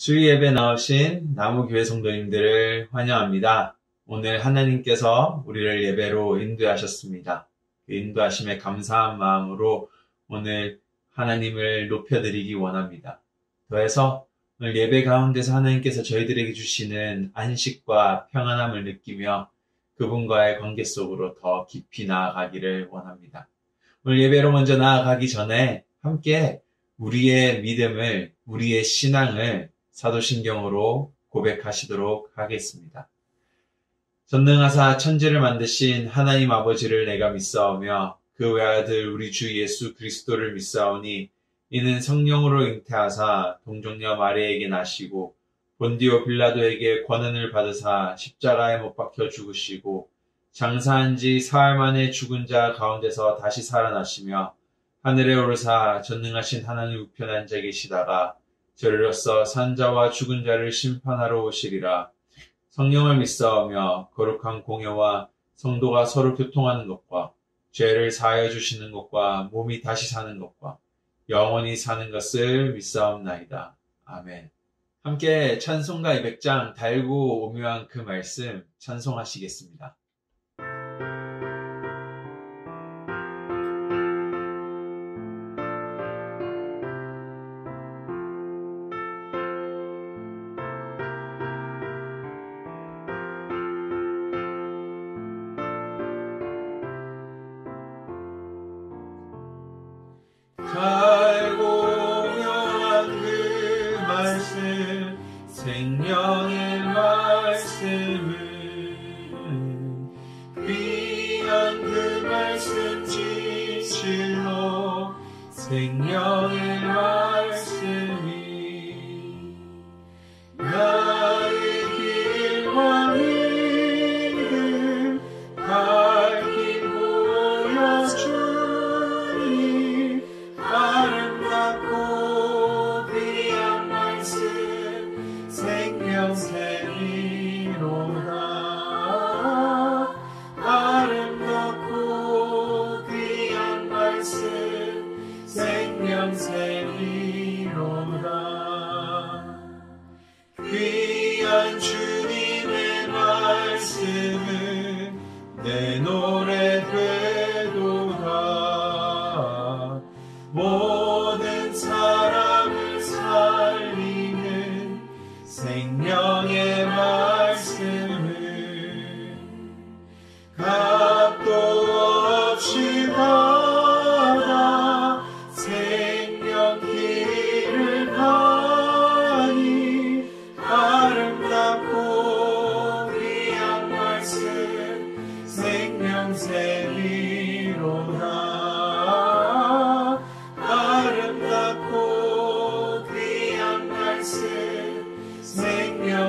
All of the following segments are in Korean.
수요 예배 나오신 나무교회 성도님들을 환영합니다. 오늘 하나님께서 우리를 예배로 인도하셨습니다. 그 인도하심에 감사한 마음으로 오늘 하나님을 높여드리기 원합니다. 더해서 오늘 예배 가운데서 하나님께서 저희들에게 주시는 안식과 평안함을 느끼며 그분과의 관계 속으로 더 깊이 나아가기를 원합니다. 오늘 예배로 먼저 나아가기 전에 함께 우리의 믿음을, 우리의 신앙을 사도신경으로 고백하시도록 하겠습니다. 전능하사 천지를 만드신 하나님 아버지를 내가 믿사오며 그 외아들 우리 주 예수 그리스도를 믿사오니 이는 성령으로 잉태하사 동정녀 마리아에게 나시고 본디오 빌라도에게 권한을 받으사 십자가에 못 박혀 죽으시고 장사한 지 사흘 만에 죽은 자 가운데서 다시 살아나시며 하늘에 오르사 전능하신 하나님 우편에 앉아 계시다가 저리로서 산자와 죽은 자를 심판하러 오시리라. 성령을 믿사오며 거룩한 공예와 성도가 서로 교통하는 것과 죄를 사하여 주시는 것과 몸이 다시 사는 것과 영원히 사는 것을 믿사옵나이다. 아멘. 함께 찬송가 200장 달고 오묘한 그 말씀 찬송하시겠습니다. 달고 오묘한 그 말씀 생명의 말씀은 귀한 그 말씀 진실로 생명의 말씀이 나의 길과 믿음 밝히 보여주니 아름답고 귀한 말씀 생명샘이로다. 아름답고 귀한 말씀 생명샘이로다. 귀한 주님의 말씀은 내 노래 되도다. 모든 사람을 살리는 생명의 말씀은 값도 없이 받아 생명길을 가니 아름답고 귀한 말씀 생명샘이로다. 아름답고 귀한 말씀 생명샘이로다.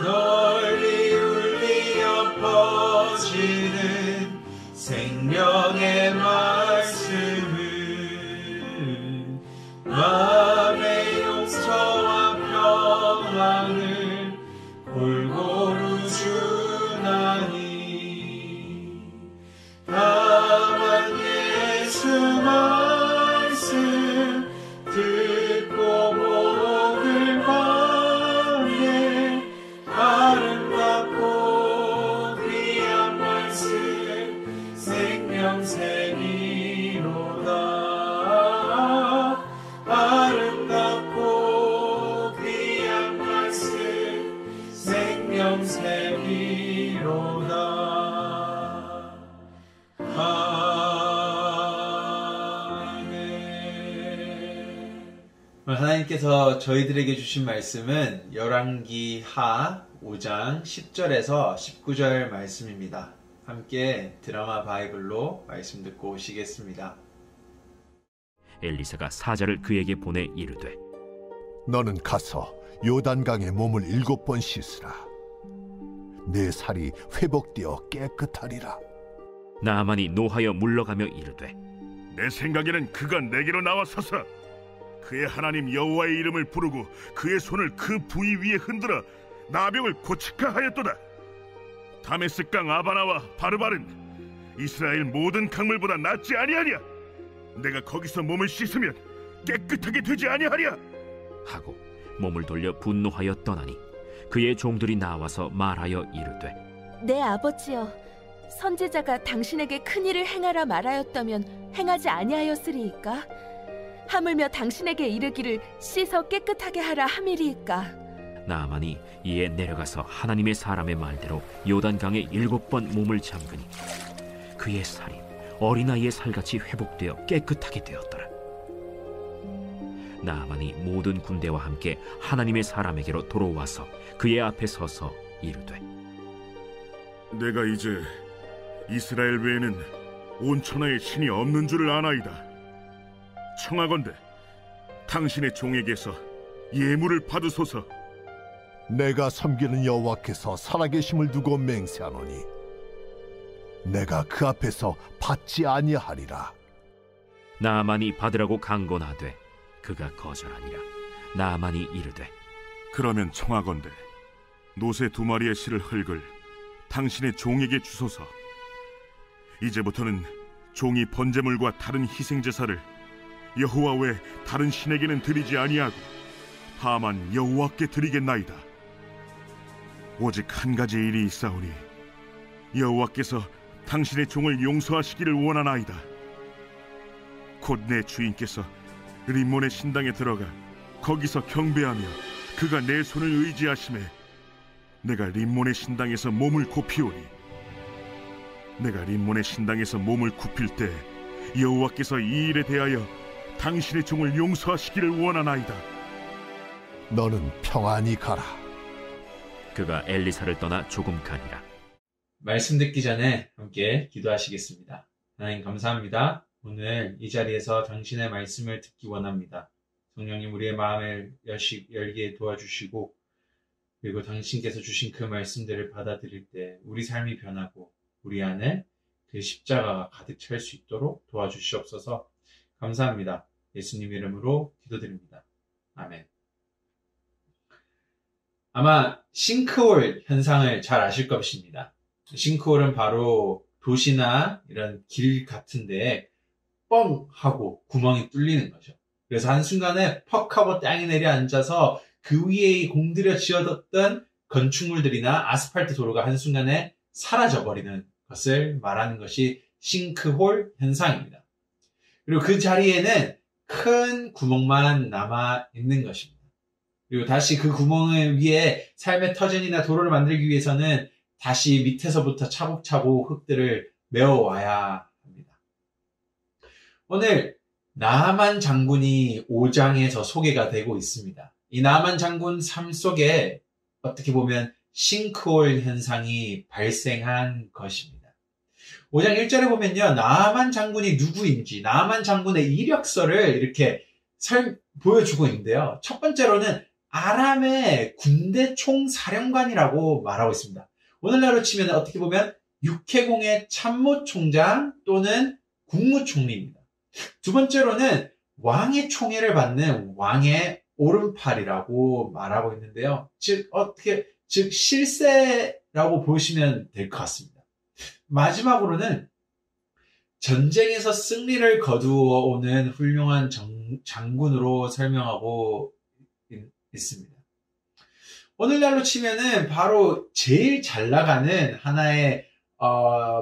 널리 울리어 퍼지는 생명의 말씀은 마음의 용서와 평안을 골고루 주나니 다만 예수 말씀 듣고 복을 받네. 아름답고 귀한 말씀 생명샘이로다. 아름답고 귀한 말씀 생명샘이로다. 아멘. 하나님께서 저희들에게 주신 말씀은 열왕기하 5장 10절에서 19절 말씀입니다. 함께 드라마 바이블로 말씀 듣고 오시겠습니다. 엘리사가 사자를 그에게 보내 이르되 너는 가서 요단강에 몸을 7번 씻으라. 내 살이 회복되어 깨끗하리라. 나아만이 노하여 물러가며 이르되 내 생각에는 그가 내게로 나와서서 그의 하나님 여호와의 이름을 부르고 그의 손을 그 부위 위에 흔들어 나병을 고치카 하였도다. 다메스강 아바나와 바르발은 이스라엘 모든 강물보다 낫지 아니하냐? 내가 거기서 몸을 씻으면 깨끗하게 되지 아니하랴? 하고 몸을 돌려 분노하여 떠나니 그의 종들이 나와서 말하여 이르되 내 아버지여, 선지자가 당신에게 큰 일을 행하라 말하였다면 행하지 아니하였으리이까? 하물며 당신에게 이르기를 씻어 깨끗하게 하라 함이리이까? 나아만이 이에 내려가서 하나님의 사람의 말대로 요단강에 7번 몸을 잠그니 그의 살이 어린아이의 살같이 회복되어 깨끗하게 되었더라. 나아만이 모든 군대와 함께 하나님의 사람에게로 돌아와서 그의 앞에 서서 이르되 내가 이제 이스라엘 외에는 온 천하에 신이 없는 줄을 아나이다. 청하건대 당신의 종에게서 예물을 받으소서. 내가 섬기는 여호와께서 살아계심을 두고 맹세하노니 내가 그 앞에서 받지 아니하리라. 나아만이 받으라고 강권하되 그가 거절하니라. 나아만이 이르되 그러면 청하건대 노새 2마리의 실을 흙을 당신의 종에게 주소서. 이제부터는 종이 번제물과 다른 희생제사를 여호와 외 다른 신에게는 드리지 아니하고 다만 여호와께 드리겠나이다. 오직 한 가지 일이 있사오니 여호와께서 당신의 종을 용서하시기를 원하나이다. 곧 내 주인께서 림몬의 신당에 들어가 거기서 경배하며 그가 내 손을 의지하심에 내가 림몬의 신당에서 몸을 굽히오니 내가 림몬의 신당에서 몸을 굽힐 때 여호와께서 이 일에 대하여 당신의 종을 용서하시기를 원하나이다. 너는 평안히 가라. 그가 엘리사를 떠나 조금 가니라. 말씀 듣기 전에 함께 기도하시겠습니다. 하나님 감사합니다. 오늘 이 자리에서 당신의 말씀을 듣기 원합니다. 성령님 우리의 마음을 열게 도와주시고 그리고 당신께서 주신 그 말씀들을 받아들일 때 우리 삶이 변하고 우리 안에 그 십자가가 가득 찰 수 있도록 도와주시옵소서. 감사합니다. 예수님 이름으로 기도드립니다. 아멘. 아마 싱크홀 현상을 잘 아실 것입니다. 싱크홀은 바로 도시나 이런 길 같은 데에 뻥 하고 구멍이 뚫리는 거죠. 그래서 한순간에 퍽 하고 땅에 내려앉아서 그 위에 공들여 지어뒀던 건축물들이나 아스팔트 도로가 한순간에 사라져버리는 것을 말하는 것이 싱크홀 현상입니다. 그리고 그 자리에는 큰 구멍만 남아 있는 것입니다. 그리고 다시 그 구멍을 위에 삶의 터전이나 도로를 만들기 위해서는 다시 밑에서부터 차곡차곡 흙들을 메워와야 합니다. 오늘 나아만 장군이 5장에서 소개가 되고 있습니다. 이 나아만 장군 삶 속에 어떻게 보면 싱크홀 현상이 발생한 것입니다. 5장 1절에 보면요. 나아만 장군이 누구인지, 나아만 장군의 이력서를 이렇게 보여주고 있는데요. 첫 번째로는 아람의 군대 총사령관이라고 말하고 있습니다. 오늘날로 치면 어떻게 보면 육해공의 참모총장 또는 국무총리입니다. 두 번째로는 왕의 총애를 받는 왕의 오른팔이라고 말하고 있는데요. 즉 실세라고 보시면 될 것 같습니다. 마지막으로는 전쟁에서 승리를 거두어 오는 훌륭한 장군으로 설명하고 있습니다. 오늘날로 치면은 바로 제일 잘 나가는 하나의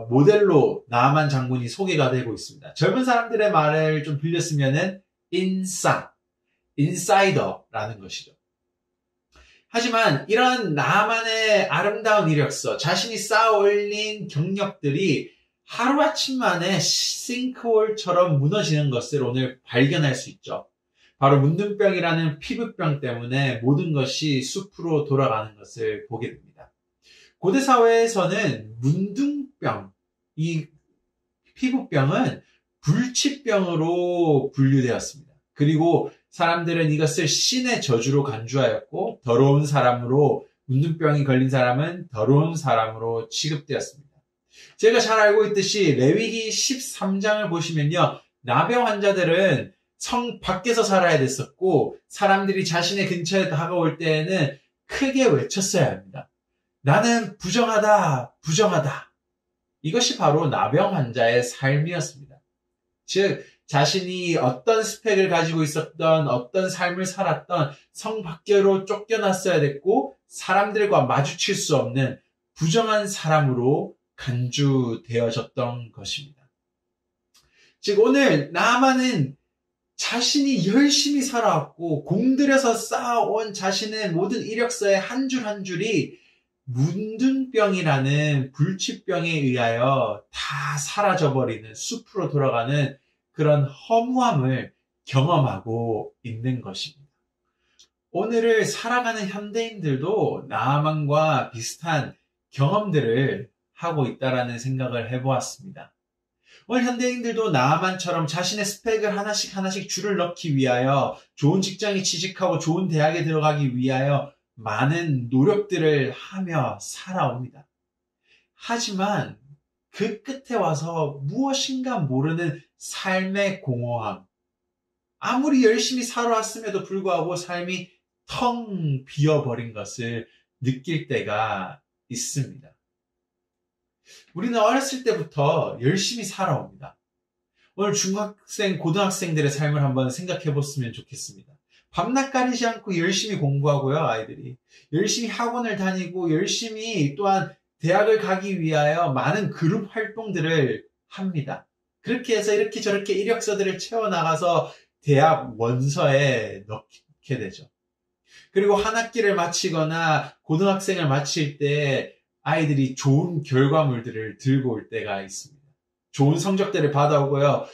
모델로 나아만 장군이 소개가 되고 있습니다. 젊은 사람들의 말을 좀 빌렸으면은 인사이더라는 것이죠. 하지만 이런 나아만의 아름다운 이력서, 자신이 쌓아 올린 경력들이 하루아침 만에 싱크홀처럼 무너지는 것을 오늘 발견할 수 있죠. 바로 문둥병이라는 피부병 때문에 모든 것이 숲으로 돌아가는 것을 보게 됩니다. 고대 사회에서는 문둥병, 이 피부병은 불치병으로 분류되었습니다. 그리고 사람들은 이것을 신의 저주로 간주하였고 더러운 사람으로 문둥병이 걸린 사람은 더러운 사람으로 취급되었습니다. 제가 잘 알고 있듯이 레위기 13장을 보시면요. 나병 환자들은 성 밖에서 살아야 됐었고 사람들이 자신의 근처에 다가올 때에는 크게 외쳤어야 합니다. 나는 부정하다, 부정하다. 이것이 바로 나병 환자의 삶이었습니다. 즉 자신이 어떤 스펙을 가지고 있었던 어떤 삶을 살았던 성 밖으로 쫓겨났어야 됐고 사람들과 마주칠 수 없는 부정한 사람으로 간주되어졌던 것입니다. 즉 오늘 나아만은 자신이 열심히 살아왔고 공들여서 쌓아온 자신의 모든 이력서의 한 줄 한 줄이 문둥병이라는 불치병에 의하여 다 사라져버리는 숲으로 돌아가는 그런 허무함을 경험하고 있는 것입니다. 오늘을 살아가는 현대인들도 나아만과 비슷한 경험들을 하고 있다라는 생각을 해보았습니다. 오늘 현대인들도 나아만처럼 자신의 스펙을 하나씩 줄을 넣기 위하여 좋은 직장에 취직하고 좋은 대학에 들어가기 위하여 많은 노력들을 하며 살아옵니다. 하지만 그 끝에 와서 무엇인가 모르는 삶의 공허함, 아무리 열심히 살아왔음에도 불구하고 삶이 텅 비어버린 것을 느낄 때가 있습니다. 우리는 어렸을 때부터 열심히 살아옵니다. 오늘 중학생, 고등학생들의 삶을 한번 생각해 봤으면 좋겠습니다. 밤낮 가리지 않고 열심히 공부하고요, 아이들이. 열심히 학원을 다니고 열심히 또한 대학을 가기 위하여 많은 그룹 활동들을 합니다. 그렇게 해서 이렇게 저렇게 이력서들을 채워나가서 대학 원서에 넣게 되죠. 그리고 한 학기를 마치거나 고등학생을 마칠 때 아이들이 좋은 결과물들을 들고 올 때가 있습니다. 좋은 성적들을 받아오고요.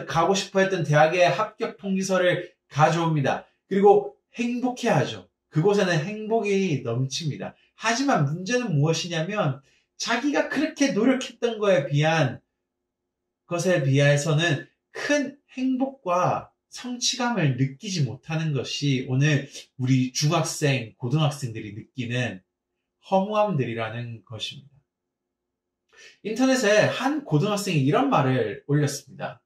가고 싶어 했던 대학의 합격 통지서를 가져옵니다. 그리고 행복해하죠. 그곳에는 행복이 넘칩니다. 하지만 문제는 무엇이냐면 자기가 그렇게 노력했던 것에 비해서는 큰 행복과 성취감을 느끼지 못하는 것이 오늘 우리 중학생, 고등학생들이 느끼는 허무함들이라는 것입니다. 인터넷에 한 고등학생이 이런 말을 올렸습니다.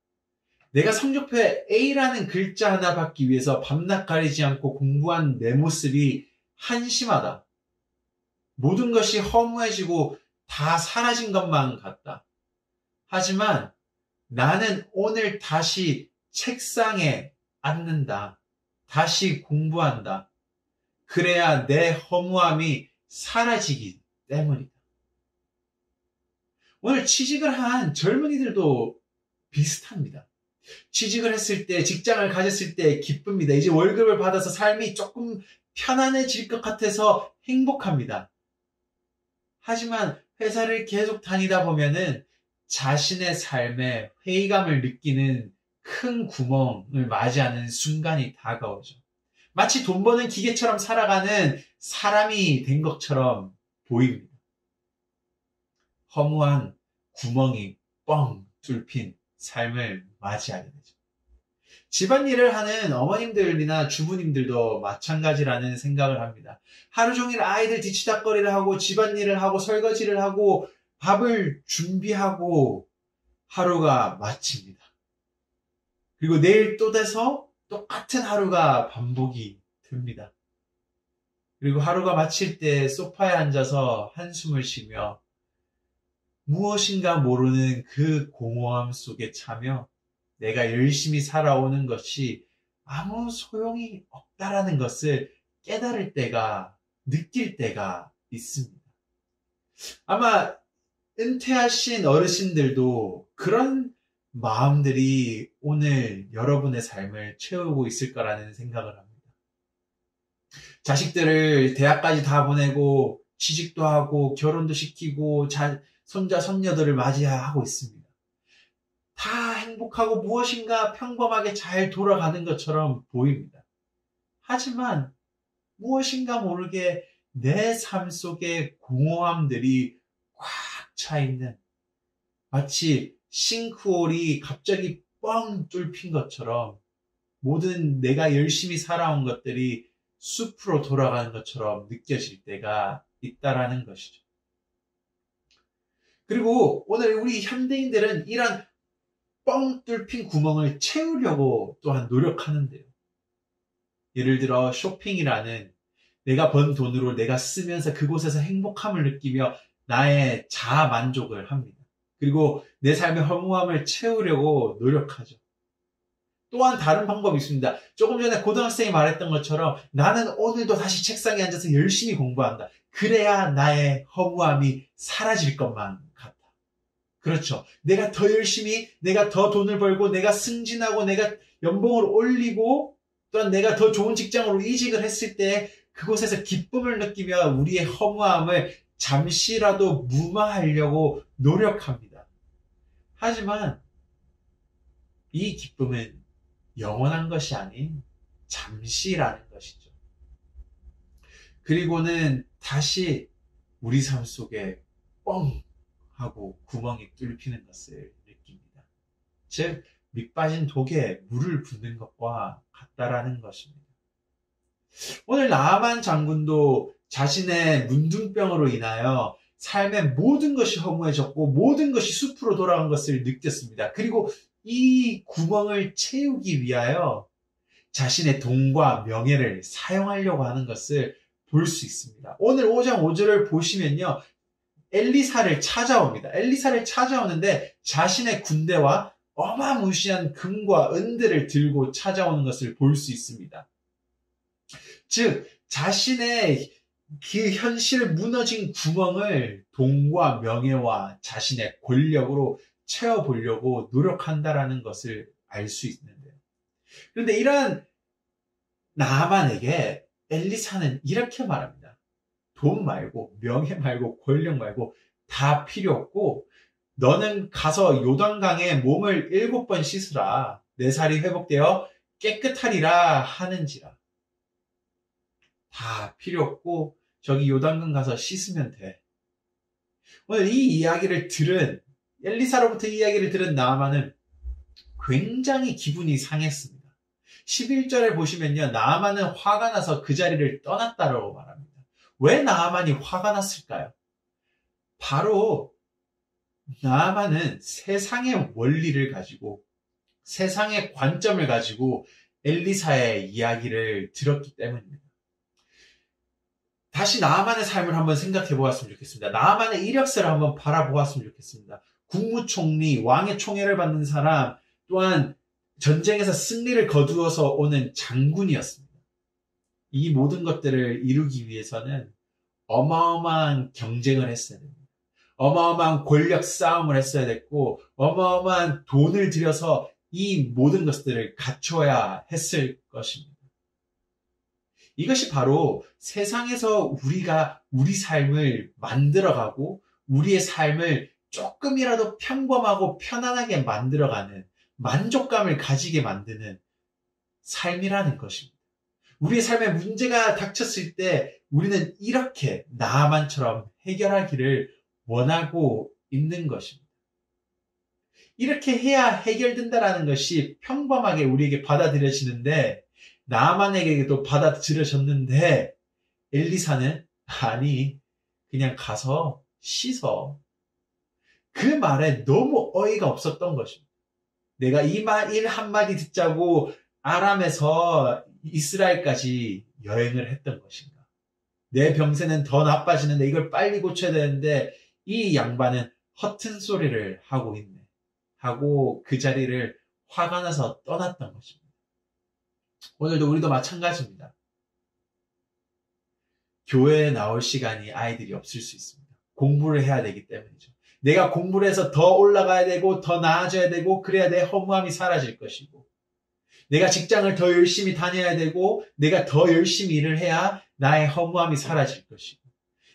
내가 성적표에 A라는 글자 하나 받기 위해서 밤낮 가리지 않고 공부한 내 모습이 한심하다. 모든 것이 허무해지고 다 사라진 것만 같다. 하지만 나는 오늘 다시 책상에 앉는다. 다시 공부한다. 그래야 내 허무함이 사라지기 때문이다. 오늘 취직을 한 젊은이들도 비슷합니다. 취직을 했을 때, 직장을 가졌을 때 기쁩니다. 이제 월급을 받아서 삶이 조금 편안해질 것 같아서 행복합니다. 하지만 회사를 계속 다니다 보면은 자신의 삶에 회의감을 느끼는 큰 구멍을 맞이하는 순간이 다가오죠. 마치 돈 버는 기계처럼 살아가는 사람이 된 것처럼 보입니다. 허무한 구멍이 뻥 뚫힌 삶을 맞이하게 되죠. 집안일을 하는 어머님들이나 주부님들도 마찬가지라는 생각을 합니다. 하루 종일 아이들 뒤치다꺼리를 하고 집안일을 하고 설거지를 하고 밥을 준비하고 하루가 마칩니다. 그리고 내일 또 돼서 똑같은 하루가 반복이 됩니다. 그리고 하루가 마칠 때 소파에 앉아서 한숨을 쉬며 무엇인가 모르는 그 공허함 속에 차며 내가 열심히 살아오는 것이 아무 소용이 없다라는 것을 깨달을 때가, 느낄 때가 있습니다. 아마 은퇴하신 어르신들도 그런 마음들이 오늘 여러분의 삶을 채우고 있을 거라는 생각을 합니다. 자식들을 대학까지 다 보내고 취직도 하고 결혼도 시키고 손자, 손녀들을 맞이하고 있습니다. 다 행복하고 무엇인가 평범하게 잘 돌아가는 것처럼 보입니다. 하지만 무엇인가 모르게 내 삶 속에 공허함들이 꽉 차 있는, 마치 싱크홀이 갑자기 뻥 뚫힌 것처럼 모든 내가 열심히 살아온 것들이 숲으로 돌아가는 것처럼 느껴질 때가 있다라는 것이죠. 그리고 오늘 우리 현대인들은 이런 뻥 뚫힌 구멍을 채우려고 또한 노력하는데요. 예를 들어 쇼핑이라는 내가 번 돈으로 내가 쓰면서 그곳에서 행복함을 느끼며 나의 자아 만족을 합니다. 그리고 내 삶의 허무함을 채우려고 노력하죠. 또한 다른 방법이 있습니다. 조금 전에 고등학생이 말했던 것처럼 나는 오늘도 다시 책상에 앉아서 열심히 공부한다. 그래야 나의 허무함이 사라질 것만 같다. 그렇죠. 내가 더 열심히, 내가 더 돈을 벌고, 내가 승진하고, 내가 연봉을 올리고, 또한 내가 더 좋은 직장으로 이직을 했을 때 그곳에서 기쁨을 느끼며 우리의 허무함을 잠시라도 무마하려고 노력합니다. 하지만 이 기쁨은 영원한 것이 아닌 잠시라는 것이죠. 그리고는 다시 우리 삶 속에 뻥 하고 구멍이 뚫히는 것을 느낍니다. 즉 밑 빠진 독에 물을 붓는 것과 같다라는 것입니다. 오늘 나아만 장군도 자신의 문둥병으로 인하여 삶의 모든 것이 허무해졌고 모든 것이 숲으로 돌아간 것을 느꼈습니다. 그리고 이 구멍을 채우기 위하여 자신의 돈과 명예를 사용하려고 하는 것을 볼 수 있습니다. 오늘 5장 5절을 보시면요. 엘리사를 찾아옵니다. 엘리사를 찾아오는데 자신의 군대와 어마무시한 금과 은들을 들고 찾아오는 것을 볼 수 있습니다. 즉 자신의 그 현실 무너진 구멍을 돈과 명예와 자신의 권력으로 채워보려고 노력한다라는 것을 알 수 있는데요. 그런데 이런 나아만에게 엘리사는 이렇게 말합니다. 돈 말고 명예 말고 권력 말고 다 필요 없고 너는 가서 요단강에 몸을 7번 씻으라. 내 살이 회복되어 깨끗하리라 하는지라. 다 필요 없고 저기 요단강 가서 씻으면 돼. 오늘 이 이야기를 들은 엘리사로부터 이 이야기를 들은 나아만은 굉장히 기분이 상했습니다. 11절에 보시면요. 나아만은 화가 나서 그 자리를 떠났다라고 말합니다. 왜 나아만이 화가 났을까요? 바로 나아만은 세상의 원리를 가지고 세상의 관점을 가지고 엘리사의 이야기를 들었기 때문입니다. 다시 나아만의 삶을 한번 생각해 보았으면 좋겠습니다. 나아만의 이력서를 한번 바라보았으면 좋겠습니다. 국무총리, 왕의 총애를 받는 사람, 또한 전쟁에서 승리를 거두어서 오는 장군이었습니다. 이 모든 것들을 이루기 위해서는 어마어마한 경쟁을 했어야 됩니다. 어마어마한 권력 싸움을 했어야 됐고 어마어마한 돈을 들여서 이 모든 것들을 갖춰야 했을 것입니다. 이것이 바로 세상에서 우리가 우리 삶을 만들어가고 우리의 삶을 조금이라도 평범하고 편안하게 만들어가는 만족감을 가지게 만드는 삶이라는 것입니다. 우리의 삶에 문제가 닥쳤을 때 우리는 이렇게 나아만처럼 해결하기를 원하고 있는 것입니다. 이렇게 해야 해결된다는 것이 평범하게 우리에게 받아들여지는데 나아만에게도 받아들여졌는데 엘리사는 아니 그냥 가서 씻어. 그 말에 너무 어이가 없었던 것입니다. 내가 이 말 한마디 듣자고 아람에서 이스라엘까지 여행을 했던 것인가. 내 병세는 더 나빠지는데 이걸 빨리 고쳐야 되는데 이 양반은 허튼 소리를 하고 있네. 하고 그 자리를 화가 나서 떠났던 것입니다. 오늘도 우리도 마찬가지입니다. 교회에 나올 시간이 아이들이 없을 수 있습니다. 공부를 해야 되기 때문이죠. 내가 공부를 해서 더 올라가야 되고 더 나아져야 되고 그래야 내 허무함이 사라질 것이고 내가 직장을 더 열심히 다녀야 되고 내가 더 열심히 일을 해야 나의 허무함이 사라질 것이고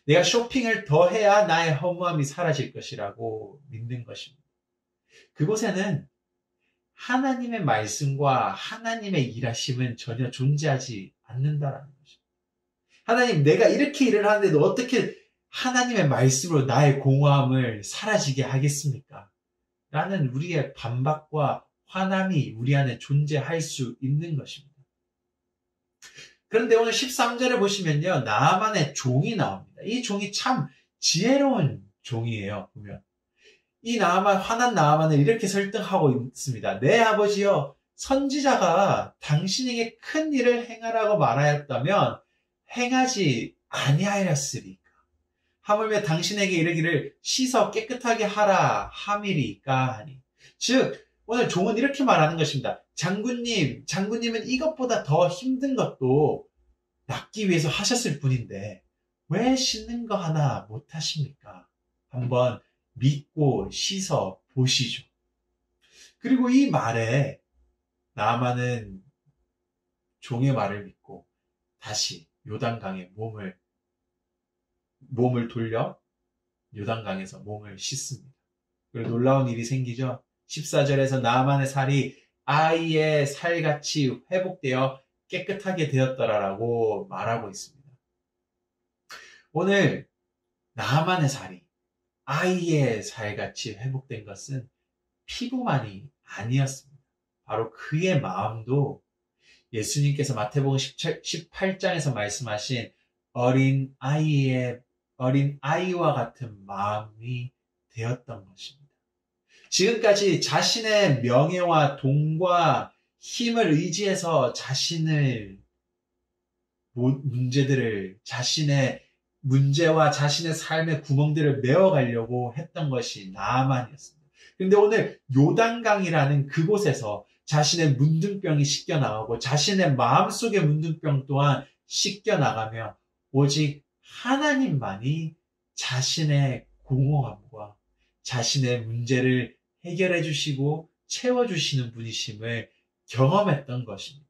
내가 쇼핑을 더 해야 나의 허무함이 사라질 것이라고 믿는 것입니다. 그곳에는 하나님의 말씀과 하나님의 일하심은 전혀 존재하지 않는다라는 것입니다. 하나님, 내가 이렇게 일을 하는데도 어떻게 하나님의 말씀으로 나의 공허함을 사라지게 하겠습니까? 라는 우리의 반박과 화남이 우리 안에 존재할 수 있는 것입니다. 그런데 오늘 13절에 보시면요. 나아만의 종이 나옵니다. 이 종이 참 지혜로운 종이에요. 보면 이 나아만, 화난 나아만을 이렇게 설득하고 있습니다. 내 아버지여, 선지자가 당신에게 큰 일을 행하라고 말하였다면 행하지 아니하였으리까. 하물며 당신에게 이르기를 씻어 깨끗하게 하라 함이리까 하니. 즉 오늘 종은 이렇게 말하는 것입니다. 장군님은 이것보다 더 힘든 것도 낫기 위해서 하셨을 뿐인데 왜 씻는 거 하나 못하십니까? 한번 믿고 씻어 보시죠. 그리고 이 말에 나아만은 종의 말을 믿고 다시 요단강에 몸을 돌려 요단강에서 몸을 씻습니다. 그리고 놀라운 일이 생기죠. 14절에서 나아만의 살이 아이의 살같이 회복되어 깨끗하게 되었더라라고 말하고 있습니다. 오늘 나아만의 살이 아이의 살같이 회복된 것은 피부만이 아니었습니다. 바로 그의 마음도 예수님께서 마태복음 18장에서 말씀하신 어린 아이와 같은 마음이 되었던 것입니다. 지금까지 자신의 명예와 돈과 힘을 의지해서 자신의 문제와 자신의 삶의 구멍들을 메워가려고 했던 것이 나아만이었습니다. 그런데 오늘 요단강이라는 그곳에서 자신의 문둥병이 씻겨나가고 자신의 마음속의 문둥병 또한 씻겨나가며 오직 하나님만이 자신의 공허함과 자신의 문제를 해결해 주시고 채워주시는 분이심을 경험했던 것입니다.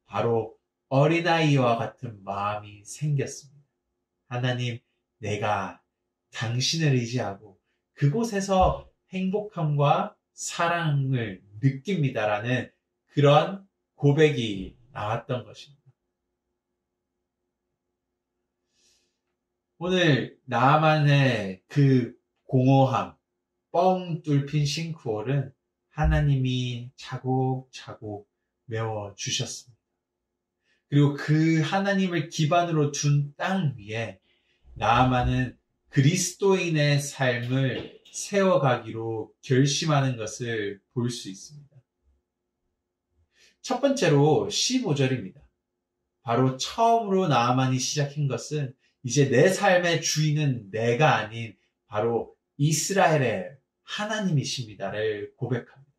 바로 어린아이와 같은 마음이 생겼습니다. 하나님, 내가 당신을 의지하고 그곳에서 행복함과 사랑을 느낍니다라는 그런 고백이 나왔던 것입니다. 오늘 나아만의 그 공허함, 뻥 뚫힌 싱크홀은 하나님이 차곡차곡 메워주셨습니다. 그리고 그 하나님을 기반으로 둔 땅 위에 나아만은 그리스도인의 삶을 세워가기로 결심하는 것을 볼 수 있습니다. 첫 번째로 15절입니다. 바로 처음으로 나아만이 시작한 것은 이제 내 삶의 주인은 내가 아닌 바로 이스라엘의 하나님이십니다를 고백합니다.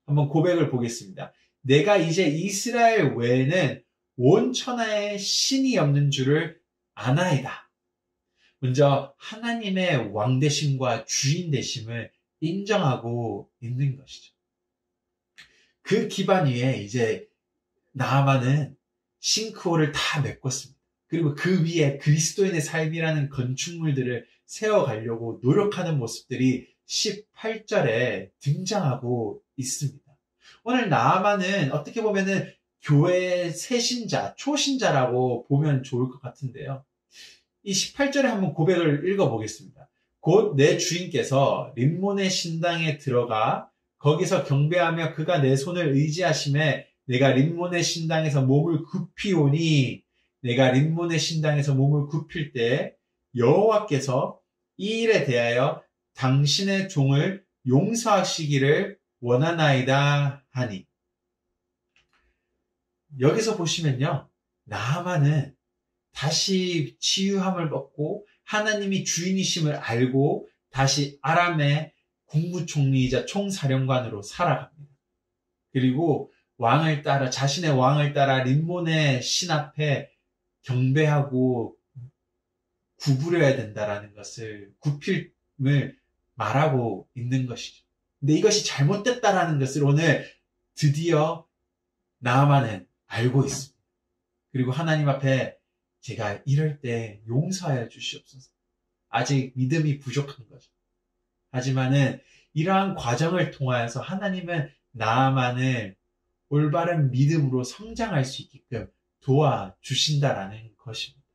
한번 고백을 보겠습니다. 내가 이제 이스라엘 외에는 온 천하에 신이 없는 줄을 아나이다. 먼저 하나님의 왕되심과 주인 되심을 인정하고 있는 것이죠. 그 기반 위에 이제 나아만은 싱크홀을 다 메꿨습니다. 그리고 그 위에 그리스도인의 삶이라는 건축물들을 세워가려고 노력하는 모습들이 18절에 등장하고 있습니다. 오늘 나아만은 어떻게 보면은 교회의 새신자, 초신자라고 보면 좋을 것 같은데요. 이 18절에 한번 고백을 읽어보겠습니다. 곧 내 주인께서 림몬의 신당에 들어가 거기서 경배하며 그가 내 손을 의지하심에 내가 림몬의 신당에서 몸을 굽히오니 내가 림몬의 신당에서 몸을 굽힐 때 여호와께서 이 일에 대하여 당신의 종을 용서하시기를 원하나이다 하니. 여기서 보시면요, 나아만은 다시 치유함을 얻고 하나님이 주인이심을 알고 다시 아람의 국무총리이자 총사령관으로 살아갑니다. 그리고 자신의 왕을 따라 림몬의 신 앞에 경배하고 구부려야 된다라는 것을, 굽힘을 말하고 있는 것이죠. 근데 이것이 잘못됐다라는 것을 오늘 드디어 나아만은 알고 있습니다. 그리고 하나님 앞에 제가 이럴 때 용서하여 주시옵소서. 아직 믿음이 부족한 거죠. 하지만은 이러한 과정을 통하여서 하나님은 나아만을 올바른 믿음으로 성장할 수 있게끔 도와주신다라는 것입니다.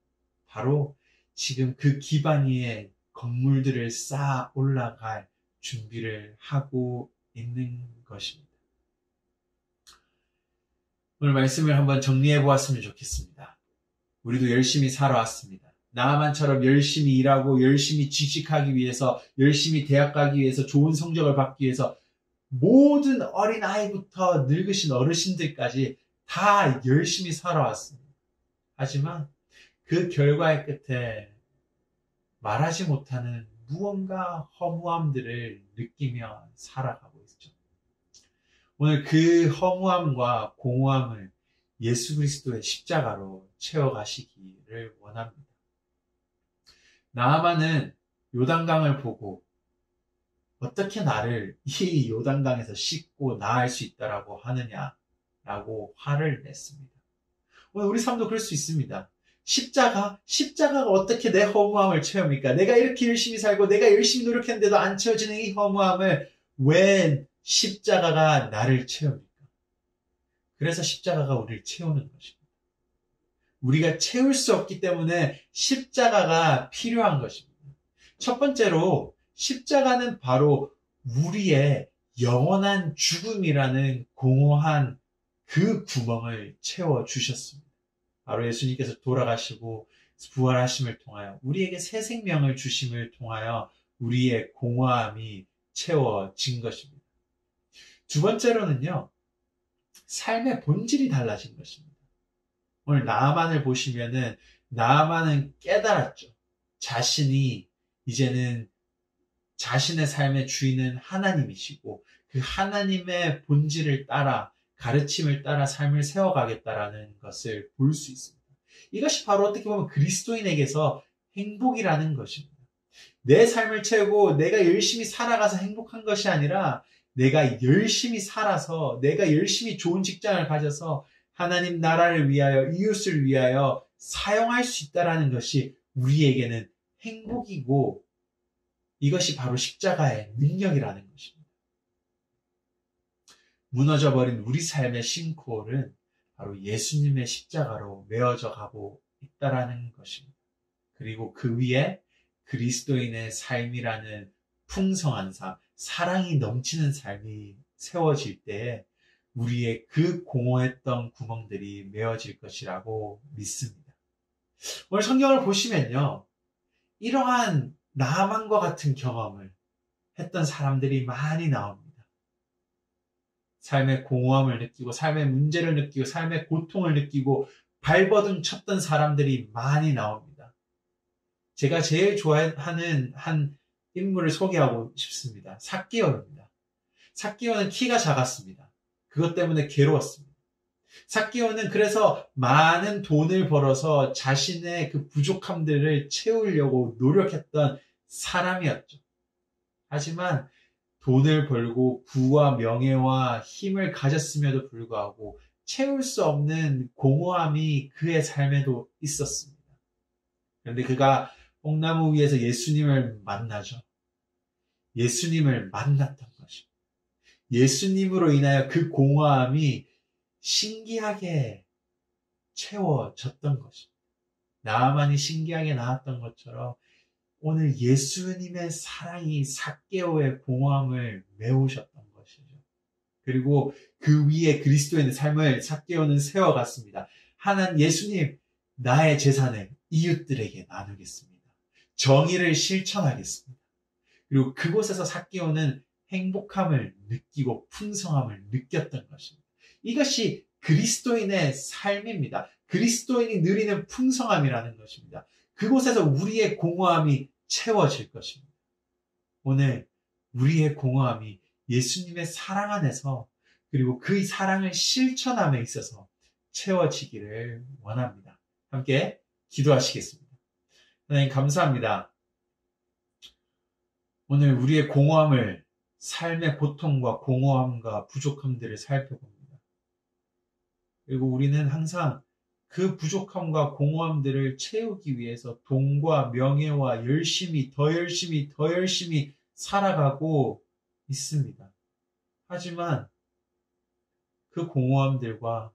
바로 지금 그 기반 위에 건물들을 쌓아 올라갈 준비를 하고 있는 것입니다. 오늘 말씀을 한번 정리해 보았으면 좋겠습니다. 우리도 열심히 살아왔습니다. 나아만처럼 열심히 일하고 열심히 취직하기 위해서, 열심히 대학 가기 위해서, 좋은 성적을 받기 위해서 모든 어린아이부터 늙으신 어르신들까지 다 열심히 살아왔습니다. 하지만 그 결과의 끝에 말하지 못하는 무언가 허무함들을 느끼며 살아가고 있죠. 오늘 그 허무함과 공허함을 예수 그리스도의 십자가로 채워가시기를 원합니다. 나아만은 요단강을 보고 어떻게 나를 이 요단강에서 씻고 나을 수 있다라고 하느냐라고 화를 냈습니다. 오늘 우리 삶도 그럴 수 있습니다. 십자가가 어떻게 내 허무함을 채웁니까? 내가 이렇게 열심히 살고 내가 열심히 노력했는데도 안 채워지는 이 허무함을 왜 십자가가 나를 채웁니까? 그래서 십자가가 우리를 채우는 것입니다. 우리가 채울 수 없기 때문에 십자가가 필요한 것입니다. 첫 번째로 십자가는 바로 우리의 영원한 죽음이라는 공허한 그 구멍을 채워주셨습니다. 바로 예수님께서 돌아가시고 부활하심을 통하여 우리에게 새 생명을 주심을 통하여 우리의 공허함이 채워진 것입니다. 두 번째로는요, 삶의 본질이 달라진 것입니다. 오늘 나아만을 보시면은 나아만은 깨달았죠. 자신이 이제는 자신의 삶의 주인은 하나님이시고 그 하나님의 본질을 따라 가르침을 따라 삶을 세워가겠다라는 것을 볼 수 있습니다. 이것이 바로 어떻게 보면 그리스도인에게서 행복이라는 것입니다. 내 삶을 채우고 내가 열심히 살아가서 행복한 것이 아니라 내가 열심히 살아서 내가 열심히 좋은 직장을 가져서 하나님 나라를 위하여 이웃을 위하여 사용할 수 있다는 것이 우리에게는 행복이고 이것이 바로 십자가의 능력이라는 것입니다. 무너져버린 우리 삶의 싱크홀은 바로 예수님의 십자가로 메어져 가고 있다는 것입니다. 그리고 그 위에 그리스도인의 삶이라는 풍성한 삶, 사랑이 넘치는 삶이 세워질 때에 우리의 그 공허했던 구멍들이 메어질 것이라고 믿습니다. 오늘 성경을 보시면요, 이러한 나아만과 같은 경험을 했던 사람들이 많이 나옵니다. 삶의 공허함을 느끼고 삶의 문제를 느끼고 삶의 고통을 느끼고 발버둥 쳤던 사람들이 많이 나옵니다. 제가 제일 좋아하는 한 인물을 소개하고 싶습니다. 삭개오입니다. 삭개오는 키가 작았습니다. 그것 때문에 괴로웠습니다. 삭개오는 그래서 많은 돈을 벌어서 자신의 그 부족함들을 채우려고 노력했던 사람이었죠. 하지만 돈을 벌고 부와 명예와 힘을 가졌음에도 불구하고 채울 수 없는 공허함이 그의 삶에도 있었습니다. 그런데 그가 뽕나무 위에서 예수님을 만나죠. 예수님을 만났던 것입니다. 예수님으로 인하여 그 공허함이 신기하게 채워졌던 것입니다. 나아만이 신기하게 나왔던 것처럼 오늘 예수님의 사랑이 삭개오의 공허함을 메우셨던 것이죠. 그리고 그 위에 그리스도인의 삶을 삭개오는 세워갔습니다. 하나님, 예수님, 나의 재산을 이웃들에게 나누겠습니다. 정의를 실천하겠습니다. 그리고 그곳에서 삭개오는 행복함을 느끼고 풍성함을 느꼈던 것입니다. 이것이 그리스도인의 삶입니다. 그리스도인이 누리는 풍성함이라는 것입니다. 그곳에서 우리의 공허함이 채워질 것입니다. 오늘 우리의 공허함이 예수님의 사랑 안에서 그리고 그 사랑을 실천함에 있어서 채워지기를 원합니다. 함께 기도하시겠습니다. 하나님 감사합니다. 오늘 우리의 공허함을, 삶의 고통과 공허함과 부족함들을 살펴봅니다. 그리고 우리는 항상 그 부족함과 공허함들을 채우기 위해서 돈과 명예와 더 열심히 살아가고 있습니다. 하지만 그 공허함들과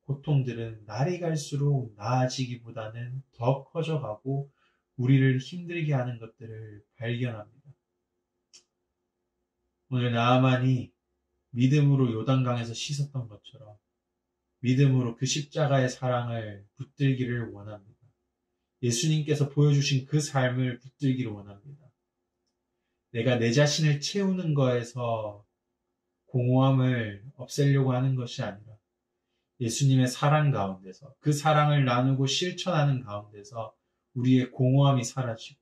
고통들은 날이 갈수록 나아지기보다는 더 커져가고 우리를 힘들게 하는 것들을 발견합니다. 오늘 나아만이 믿음으로 요단강에서 씻었던 것처럼 믿음으로 그 십자가의 사랑을 붙들기를 원합니다. 예수님께서 보여주신 그 삶을 붙들기를 원합니다. 내가 내 자신을 채우는 거에서 공허함을 없애려고 하는 것이 아니라 예수님의 사랑 가운데서 그 사랑을 나누고 실천하는 가운데서 우리의 공허함이 사라지고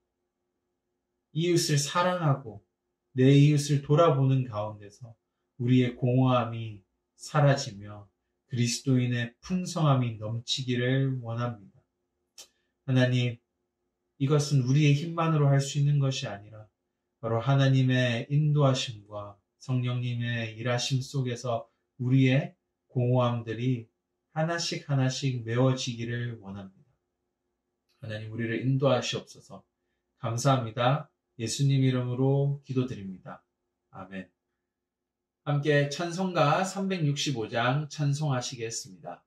이웃을 사랑하고 내 이웃을 돌아보는 가운데서 우리의 공허함이 사라지며 그리스도인의 풍성함이 넘치기를 원합니다. 하나님, 이것은 우리의 힘만으로 할 수 있는 것이 아니라 바로 하나님의 인도하심과 성령님의 일하심 속에서 우리의 공허함들이 하나씩 하나씩 메워지기를 원합니다. 하나님, 우리를 인도하시옵소서. 감사합니다. 예수님 이름으로 기도드립니다. 아멘. 함께 찬송가 365장 찬송하시겠습니다.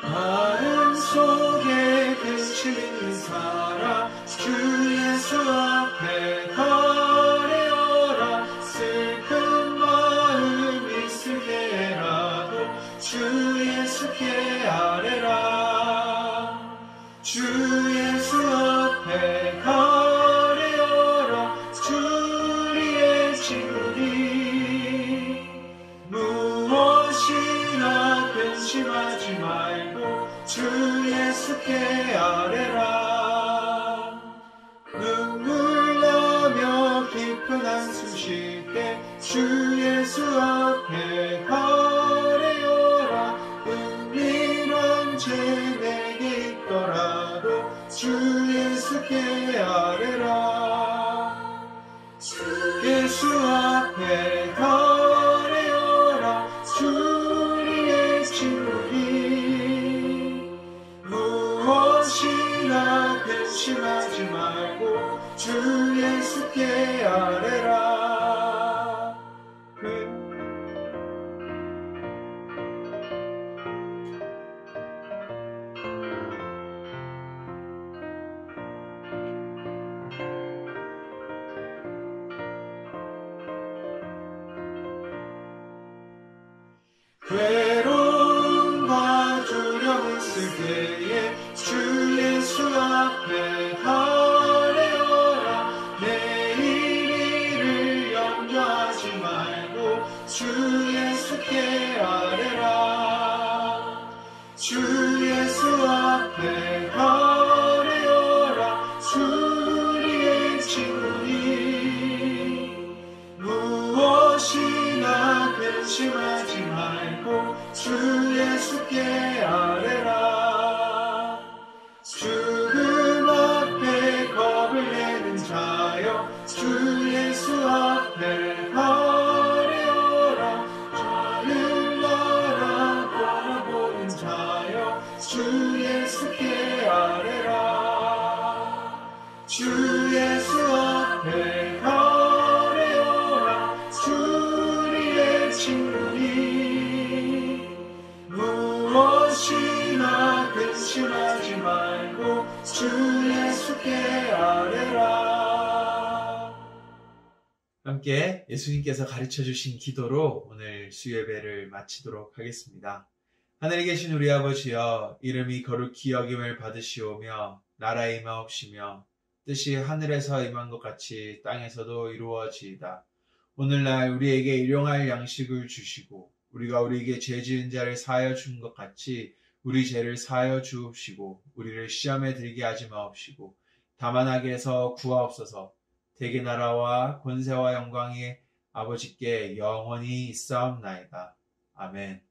마음 속에 근심 있는 사람 주 예수 앞에 거리어라. 슬픈 마음 있을 때라도 주 예수께 아뢰라. 주 예수 앞에 거리어라. 주 우리의 친구니 무엇이나 근심하지 말고 주 예수께 아뢰라. 눈물 나며 깊은 한숨 쉴 때 주 예수 앞에 거리어라. 은밀한 죄 내게 있더라도 주 예수께 아뢰라. 예수 앞에 거리어라. 주 우리의 친구니 무엇이나 근심하지 말고 주 예수께 아뢰라. 괴로움과 두려움 있을 때에 주 예수 앞에 거리어라. 내일 일을 염려하지 말고 주 예수께 아뢰라. 주 예수 앞에 거리어라. 주 우리의 친구니 무엇이나 근심하지 말고 주 예수께 아뢰라. 죽음 앞에 겁을 내는 자여 주 예수 앞에 거리어라. 하늘 나라 바라보는 자여 주 예수께 아뢰라. 주 예수 앞에 거리어라. 주 우리의 친구니 무엇이나 근심하지 말고 주 예수께 아뢰라. 함께 예수님께서 가르쳐주신 기도로 오늘 수요예배를 마치도록 하겠습니다. 하늘에 계신 우리 아버지여, 이름이 거룩히 여김을 받으시오며 나라에 임하옵시며 뜻이 하늘에서 임한 것 같이 땅에서도 이루어지이다. 오늘날 우리에게 일용할 양식을 주시고 우리가 우리에게 죄 지은 자를 사하여 준 것 같이 우리 죄를 사하여 주옵시고 우리를 시험에 들게 하지 마옵시고 다만 악에서 구하옵소서. 대개 나라와 권세와 영광이 아버지께 영원히 있사옵나이다. 아멘.